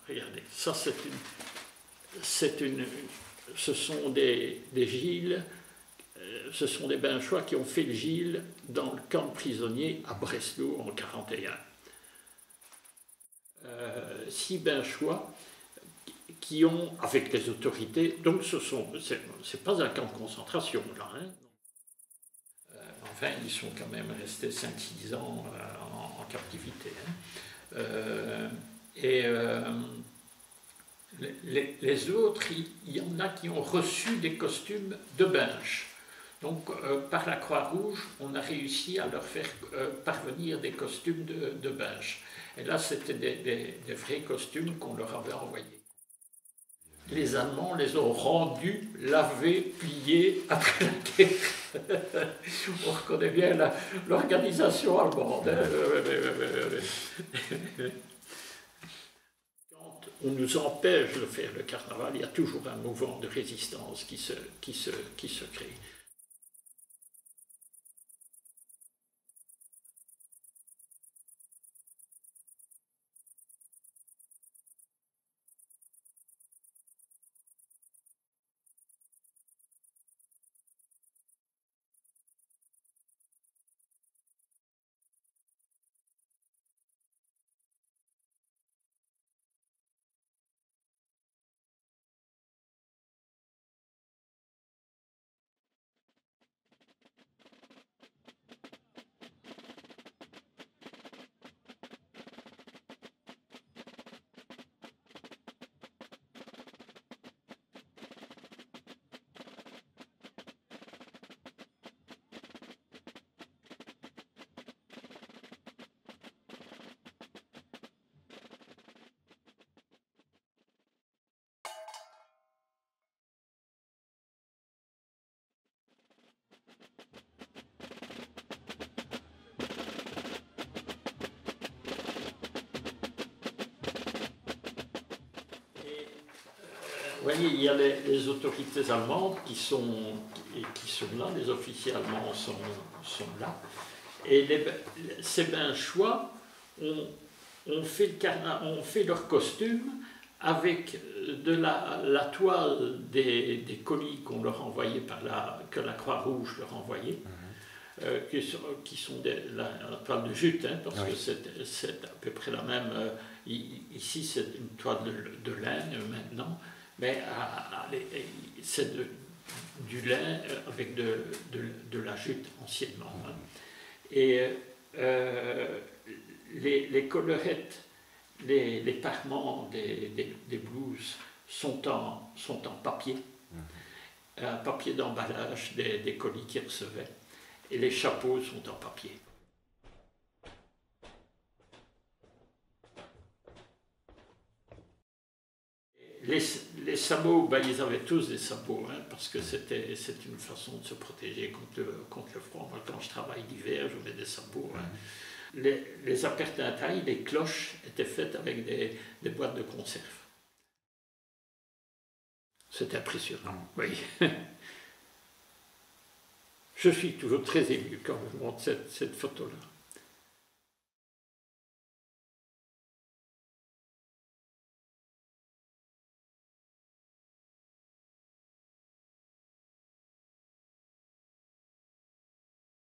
Regardez, ça ce sont des Gilles, ce sont des Binchois qui ont fait le Gilles dans le camp de prisonniers à Breslau en 1941. 6 Binchois qui ont, avec les autorités, donc c'est pas un camp de concentration là, hein. Enfin, ils sont quand même restés 5-6 ans en captivité, hein. Les autres, il y en a qui ont reçu des costumes de Binche. Donc, par la Croix-Rouge, on a réussi à leur faire parvenir des costumes de Binche. Et là, c'était des vrais costumes qu'on leur avait envoyés. Les Allemands les ont rendus, lavés, pliés après la guerre. On reconnaît bien l'organisation allemande. Quand on nous empêche de faire le carnaval, il y a toujours un mouvement de résistance qui se crée. Vous voyez, il y a les autorités allemandes qui sont là, les officiers allemands sont là, et ces Binchois ont fait leur costume avec de la toile des colis qu'on leur envoyait que la Croix-Rouge leur envoyait, qui sont la toile de jute, hein, parce que c'est à peu près la même. Ici, c'est une toile de laine maintenant. Mais c'est du lin avec de la jute anciennement. Hein. Et les collerettes, les parements des blouses sont en papier, un papier d'emballage des colis qu'ils recevaient. Et les chapeaux sont en papier. Les sabots, ben, ils avaient tous des sabots, hein, parce que c'est une façon de se protéger contre le froid. Moi, quand je travaille l'hiver, je mets des sabots. Hein. Les appertins-tailles, les cloches étaient faites avec des boîtes de conserve. C'est impressionnant, oui. Je suis toujours très ému quand je montre cette photo-là.